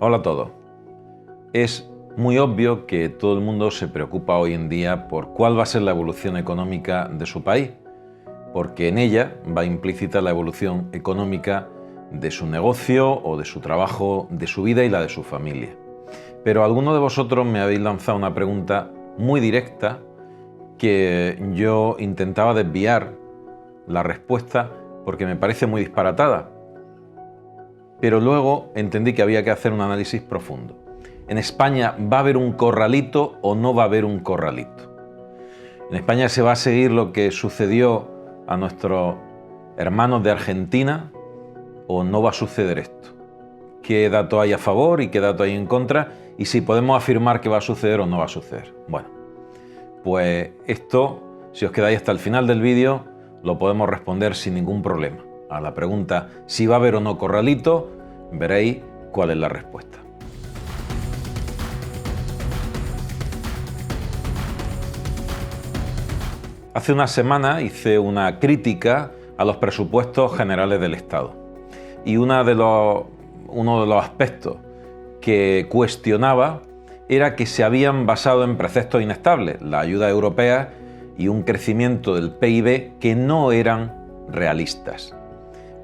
Hola a todos. Es muy obvio que todo el mundo se preocupa hoy en día por cuál va a ser la evolución económica de su país, porque en ella va implícita la evolución económica de su negocio o de su trabajo, de su vida y la de su familia. Pero algunos de vosotros me habéis lanzado una pregunta muy directa que yo intentaba desviar la respuesta porque me parece muy disparatada. Pero luego entendí que había que hacer un análisis profundo. ¿En España va a haber un corralito o no va a haber un corralito? ¿En España se va a seguir lo que sucedió a nuestros hermanos de Argentina o no va a suceder esto? ¿Qué dato hay a favor y qué dato hay en contra? Y si podemos afirmar que va a suceder o no va a suceder. Bueno, pues esto, si os quedáis hasta el final del vídeo, lo podemos responder sin ningún problema. A la pregunta si va a haber o no corralito, veréis cuál es la respuesta. Hace una semana hice una crítica a los presupuestos generales del Estado y uno de los aspectos que cuestionaba era que se habían basado en preceptos inestables, la ayuda europea y un crecimiento del PIB que no eran realistas.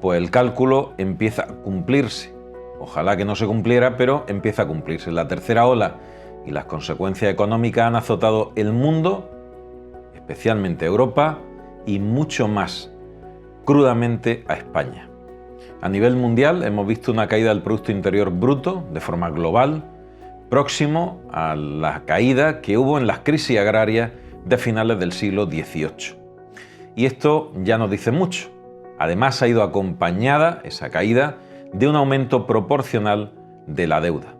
Pues el cálculo empieza a cumplirse. Ojalá que no se cumpliera, pero empieza a cumplirse. La tercera ola y las consecuencias económicas han azotado el mundo, especialmente Europa, y mucho más crudamente a España. A nivel mundial hemos visto una caída del Producto Interior Bruto de forma global, próximo a la caída que hubo en las crisis agrarias de finales del siglo XVIII. Y esto ya nos dice mucho. Además ha ido acompañada, esa caída, de un aumento proporcional de la deuda.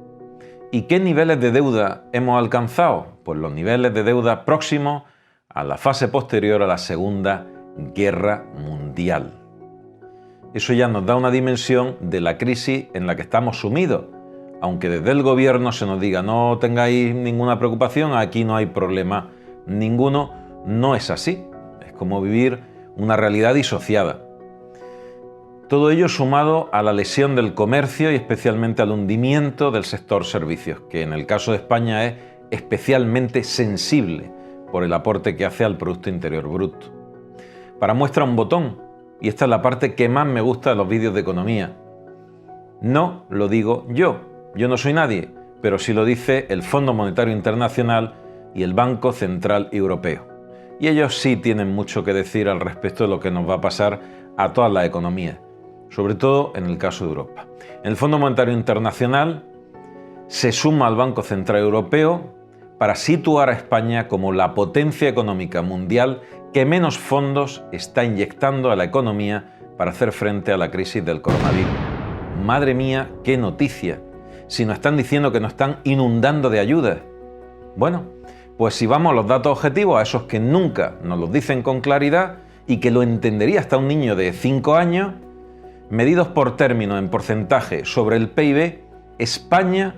¿Y qué niveles de deuda hemos alcanzado? Pues los niveles de deuda próximos a la fase posterior a la Segunda Guerra Mundial. Eso ya nos da una dimensión de la crisis en la que estamos sumidos. Aunque desde el gobierno se nos diga no tengáis ninguna preocupación, aquí no hay problema ninguno, no es así. Es como vivir una realidad disociada. Todo ello sumado a la lesión del comercio y especialmente al hundimiento del sector servicios, que en el caso de España es especialmente sensible por el aporte que hace al Producto Interior Bruto. Para muestra un botón, y esta es la parte que más me gusta de los vídeos de economía. No lo digo yo no soy nadie, pero sí lo dice el Fondo Monetario Internacional y el Banco Central Europeo. Y ellos sí tienen mucho que decir al respecto de lo que nos va a pasar a todas las economías, sobre todo en el caso de Europa. El Fondo Monetario Internacional se suma al Banco Central Europeo para situar a España como la potencia económica mundial que menos fondos está inyectando a la economía para hacer frente a la crisis del coronavirus. Madre mía, qué noticia. Si nos están diciendo que nos están inundando de ayudas. Bueno, pues si vamos a los datos objetivos, a esos que nunca nos los dicen con claridad y que lo entendería hasta un niño de 5 años, medidos por término en porcentaje sobre el PIB, España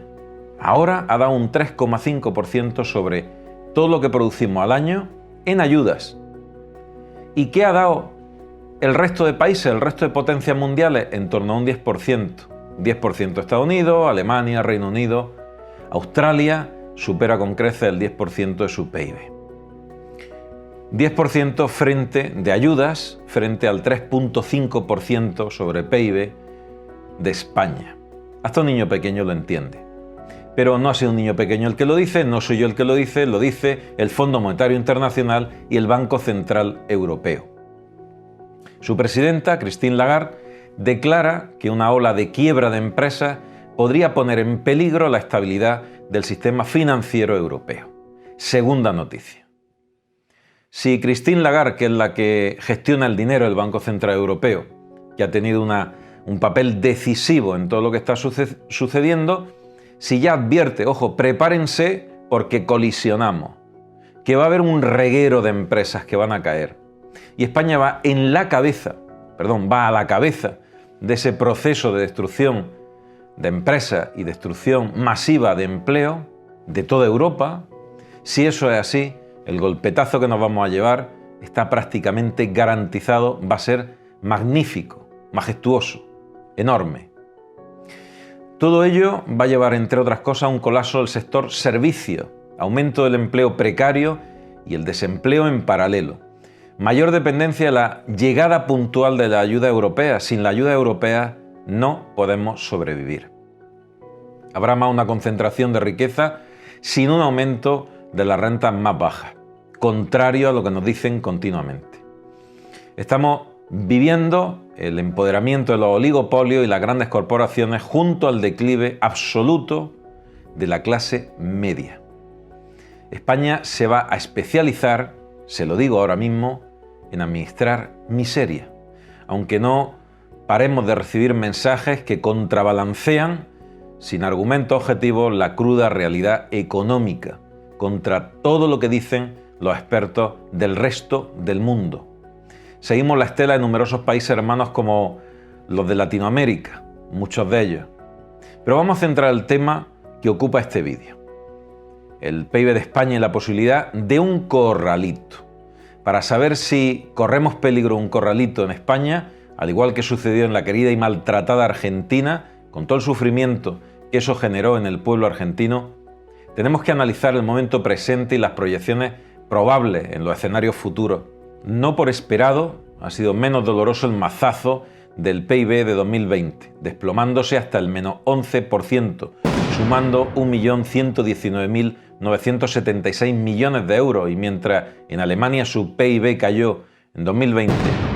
ahora ha dado un 3,5% sobre todo lo que producimos al año en ayudas. ¿Y qué ha dado el resto de países, el resto de potencias mundiales? En torno a un 10%. 10% Estados Unidos, Alemania, Reino Unido, Australia supera con creces el 10% de su PIB. 10% frente de ayudas frente al 3,5% sobre PIB de España. Hasta un niño pequeño lo entiende. Pero no ha sido un niño pequeño el que lo dice, no soy yo el que lo dice el Fondo Monetario Internacional y el Banco Central Europeo. Su presidenta, Christine Lagarde, declara que una ola de quiebra de empresas podría poner en peligro la estabilidad del sistema financiero europeo. Segunda noticia. Si Christine Lagarde, que es la que gestiona el dinero del Banco Central Europeo, que ha tenido un papel decisivo en todo lo que está sucediendo, si ya advierte, ojo, prepárense porque colisionamos, que va a haber un reguero de empresas que van a caer, y España va a la cabeza de ese proceso de destrucción de empresas y destrucción masiva de empleo de toda Europa, si eso es así, el golpetazo que nos vamos a llevar está prácticamente garantizado, va a ser magnífico, majestuoso, enorme. Todo ello va a llevar, entre otras cosas, a un colapso del sector servicio, aumento del empleo precario y el desempleo en paralelo. Mayor dependencia de la llegada puntual de la ayuda europea. Sin la ayuda europea no podemos sobrevivir. Habrá más una concentración de riqueza sin un aumento de las rentas más bajas, contrario a lo que nos dicen continuamente. Estamos viviendo el empoderamiento de los oligopolios y las grandes corporaciones junto al declive absoluto de la clase media. España se va a especializar, se lo digo ahora mismo, en administrar miseria, aunque no paremos de recibir mensajes que contrabalancean sin argumentos objetivos la cruda realidad económica contra todo lo que dicen los expertos del resto del mundo. Seguimos la estela de numerosos países hermanos como los de Latinoamérica, muchos de ellos. Pero vamos a centrar el tema que ocupa este vídeo. El PIB de España y la posibilidad de un corralito. Para saber si corremos peligro un corralito en España, al igual que sucedió en la querida y maltratada Argentina, con todo el sufrimiento que eso generó en el pueblo argentino, tenemos que analizar el momento presente y las proyecciones probables en los escenarios futuros. No por esperado ha sido menos doloroso el mazazo del PIB de 2020, desplomándose hasta el menos 11%, sumando 1.119.976 millones de euros, y mientras en Alemania su PIB cayó en 2020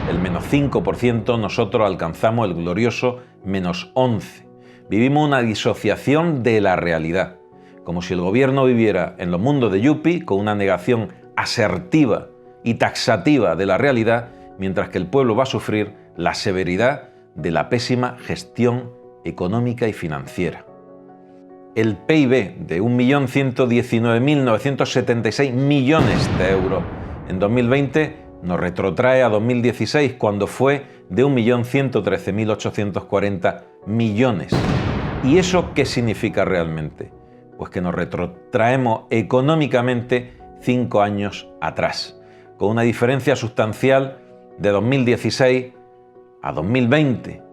el menos 5%, nosotros alcanzamos el glorioso menos 11%. Vivimos una disociación de la realidad, como si el gobierno viviera en los mundos de Yuppie con una negación asertiva y taxativa de la realidad, mientras que el pueblo va a sufrir la severidad de la pésima gestión económica y financiera. El PIB de 1.119.976 millones de euros en 2020 nos retrotrae a 2016, cuando fue de 1.113.840 millones. ¿Y eso qué significa realmente? Pues que nos retrotraemos económicamente 5 años atrás, con una diferencia sustancial de 2016 a 2020,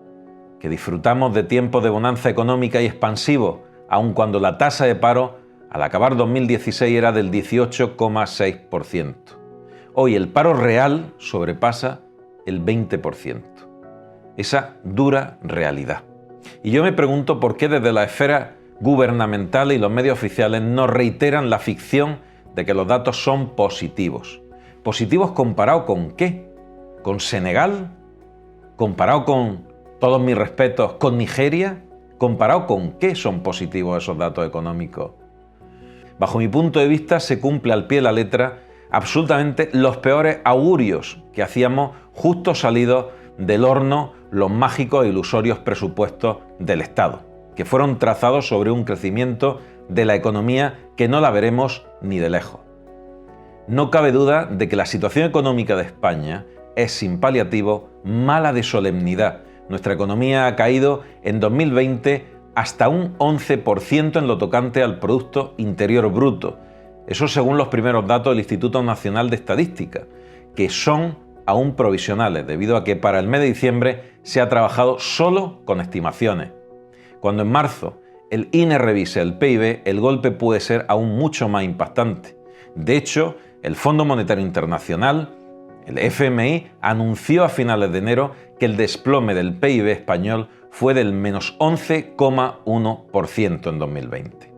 que disfrutamos de tiempos de bonanza económica y expansivo, aun cuando la tasa de paro al acabar 2016 era del 18,6%. Hoy el paro real sobrepasa el 20%. Esa dura realidad. Y yo me pregunto por qué desde la esfera gubernamental y los medios oficiales nos reiteran la ficción de que los datos son positivos. ¿Positivos comparado con qué? ¿Con Senegal? ¿Comparado con, todos mis respetos, con Nigeria? ¿Comparado con qué son positivos esos datos económicos? Bajo mi punto de vista, se cumple al pie de la letra absolutamente los peores augurios que hacíamos justo salidos del horno los mágicos e ilusorios presupuestos del Estado, que fueron trazados sobre un crecimiento de la economía que no la veremos ni de lejos. No cabe duda de que la situación económica de España es, sin paliativo, mala de solemnidad. Nuestra economía ha caído en 2020 hasta un 11% en lo tocante al Producto Interior Bruto. Eso según los primeros datos del Instituto Nacional de Estadística, que son aún provisionales, debido a que para el mes de diciembre se ha trabajado solo con estimaciones. Cuando en marzo el INE revise el PIB, el golpe puede ser aún mucho más impactante. De hecho, el Fondo Monetario Internacional, el FMI, anunció a finales de enero que el desplome del PIB español fue del menos 11,1% en 2020.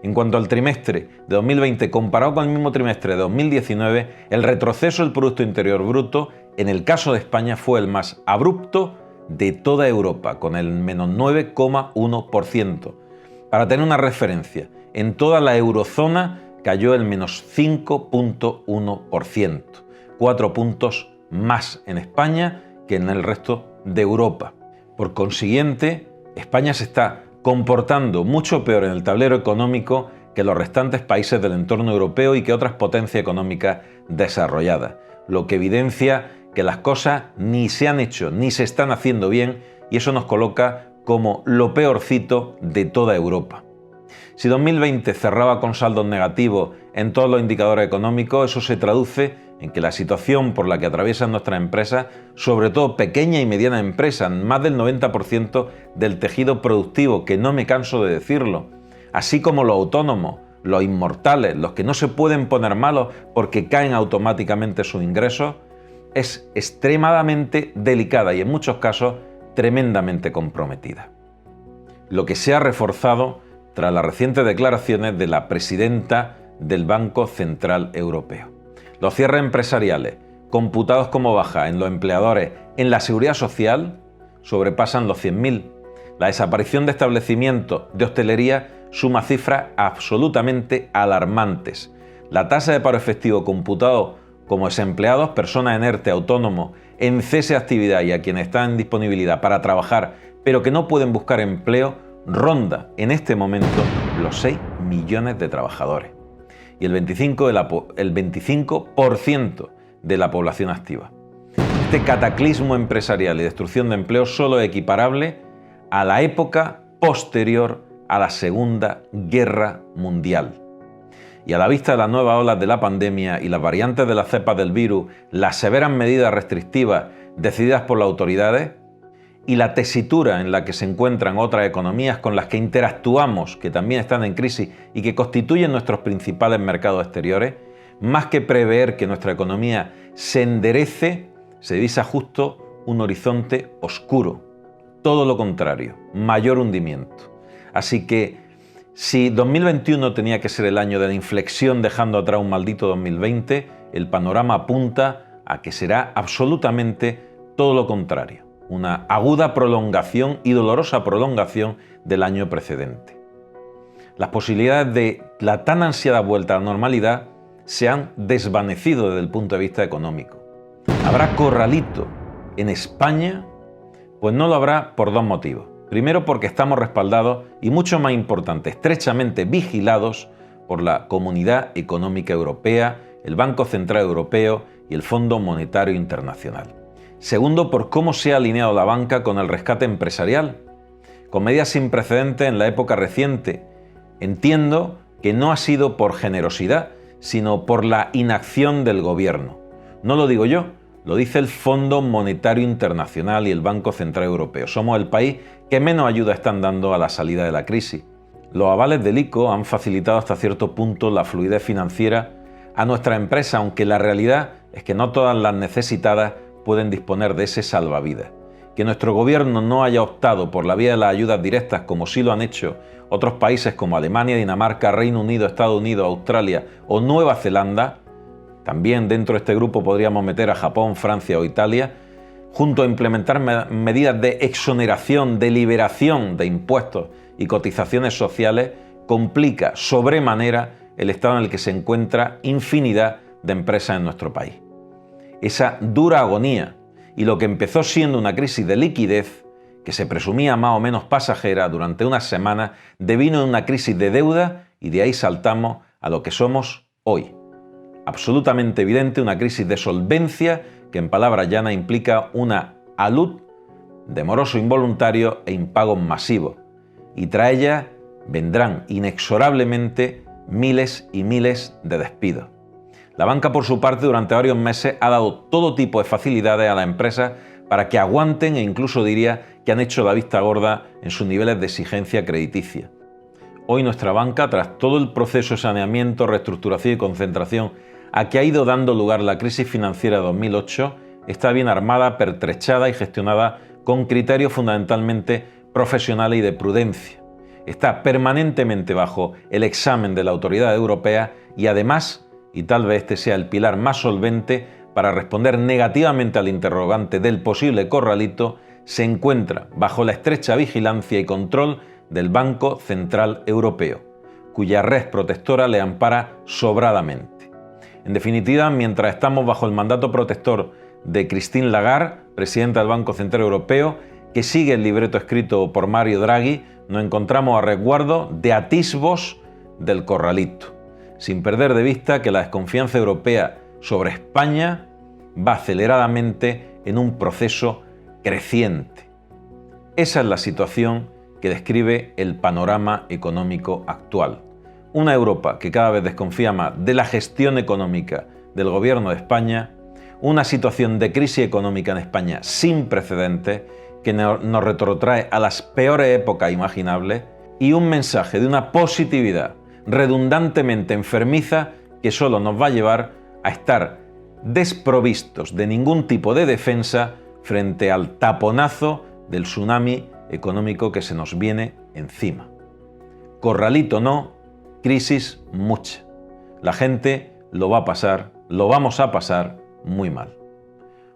En cuanto al trimestre de 2020 comparado con el mismo trimestre de 2019, el retroceso del Producto Interior Bruto en el caso de España fue el más abrupto de toda Europa, con el menos 9,1%. Para tener una referencia, en toda la eurozona cayó el menos 5,1%, 4 puntos más en España que en el resto de Europa. Por consiguiente, España se está comportando mucho peor en el tablero económico que los restantes países del entorno europeo y que otras potencias económicas desarrolladas, lo que evidencia que las cosas ni se han hecho ni se están haciendo bien, y eso nos coloca como lo peorcito de toda Europa. Si 2020 cerraba con saldos negativos en todos los indicadores económicos, eso se traduce en que la situación por la que atraviesan nuestras empresas, sobre todo pequeñas y medianas empresas, más del 90% del tejido productivo, que no me canso de decirlo, así como los autónomos, los inmortales, los que no se pueden poner malos porque caen automáticamente sus ingresos, es extremadamente delicada y en muchos casos tremendamente comprometida. Lo que se ha reforzado tras las recientes declaraciones de la presidenta del Banco Central Europeo. Los cierres empresariales, computados como baja en los empleadores en la seguridad social, sobrepasan los 100.000. La desaparición de establecimientos de hostelería suma cifras absolutamente alarmantes. La tasa de paro efectivo computado como desempleados, personas inerte, autónomos, en cese de actividad y a quienes están en disponibilidad para trabajar, pero que no pueden buscar empleo, ronda en este momento los 6 millones de trabajadores y el 25% de la población activa. Este cataclismo empresarial y destrucción de empleo solo es equiparable a la época posterior a la Segunda Guerra Mundial. Y a la vista de las nuevas olas de la pandemia y las variantes de las cepas del virus, las severas medidas restrictivas decididas por las autoridades y la tesitura en la que se encuentran otras economías con las que interactuamos, que también están en crisis y que constituyen nuestros principales mercados exteriores, más que prever que nuestra economía se enderece, se divisa justo un horizonte oscuro. Todo lo contrario, mayor hundimiento. Así que, si 2021 tenía que ser el año de la inflexión dejando atrás un maldito 2020, el panorama apunta a que será absolutamente todo lo contrario. Una aguda prolongación y dolorosa prolongación del año precedente. Las posibilidades de la tan ansiada vuelta a la normalidad se han desvanecido desde el punto de vista económico. ¿Habrá corralito en España? Pues no lo habrá por dos motivos. Primero, porque estamos respaldados y, mucho más importante, estrechamente vigilados por la Comunidad Económica Europea, el Banco Central Europeo y el Fondo Monetario Internacional. Segundo, por cómo se ha alineado la banca con el rescate empresarial, con medidas sin precedentes en la época reciente. Entiendo que no ha sido por generosidad, sino por la inacción del gobierno. No lo digo yo, lo dice el Fondo Monetario Internacional y el Banco Central Europeo. Somos el país que menos ayuda están dando a la salida de la crisis. Los avales del ICO han facilitado hasta cierto punto la fluidez financiera a nuestra empresa, aunque la realidad es que no todas las necesitadas pueden disponer de ese salvavidas. Que nuestro gobierno no haya optado por la vía de las ayudas directas como sí lo han hecho otros países como Alemania, Dinamarca, Reino Unido, Estados Unidos, Australia o Nueva Zelanda, también dentro de este grupo podríamos meter a Japón, Francia o Italia, junto a implementar medidas de exoneración, de liberación de impuestos y cotizaciones sociales, complica sobremanera el estado en el que se encuentra infinidad de empresas en nuestro país. Esa dura agonía y lo que empezó siendo una crisis de liquidez, que se presumía más o menos pasajera durante unas semanas, devino en una crisis de deuda y de ahí saltamos a lo que somos hoy. Absolutamente evidente, una crisis de solvencia que en palabras llanas implica una alud de moroso involuntario e impagos masivos. Y tras ella vendrán inexorablemente miles y miles de despidos. La banca, por su parte, durante varios meses ha dado todo tipo de facilidades a las empresas para que aguanten e incluso diría que han hecho la vista gorda en sus niveles de exigencia crediticia. Hoy nuestra banca, tras todo el proceso de saneamiento, reestructuración y concentración a que ha ido dando lugar la crisis financiera de 2008, está bien armada, pertrechada y gestionada con criterios fundamentalmente profesionales y de prudencia. Está permanentemente bajo el examen de la autoridad europea y además, y tal vez este sea el pilar más solvente para responder negativamente al interrogante del posible corralito, se encuentra bajo la estrecha vigilancia y control del Banco Central Europeo, cuya red protectora le ampara sobradamente. En definitiva, mientras estamos bajo el mandato protector de Christine Lagarde, presidenta del Banco Central Europeo, que sigue el libreto escrito por Mario Draghi, nos encontramos a resguardo de atisbos del corralito, sin perder de vista que la desconfianza europea sobre España va aceleradamente en un proceso creciente. Esa es la situación que describe el panorama económico actual. Una Europa que cada vez desconfía más de la gestión económica del Gobierno de España, una situación de crisis económica en España sin precedentes que nos retrotrae a las peores épocas imaginables y un mensaje de una positividad redundantemente enfermiza que solo nos va a llevar a estar desprovistos de ningún tipo de defensa frente al taponazo del tsunami económico que se nos viene encima. Corralito no, crisis mucha. La gente lo vamos a pasar muy mal.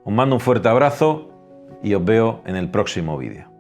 Os mando un fuerte abrazo y os veo en el próximo vídeo.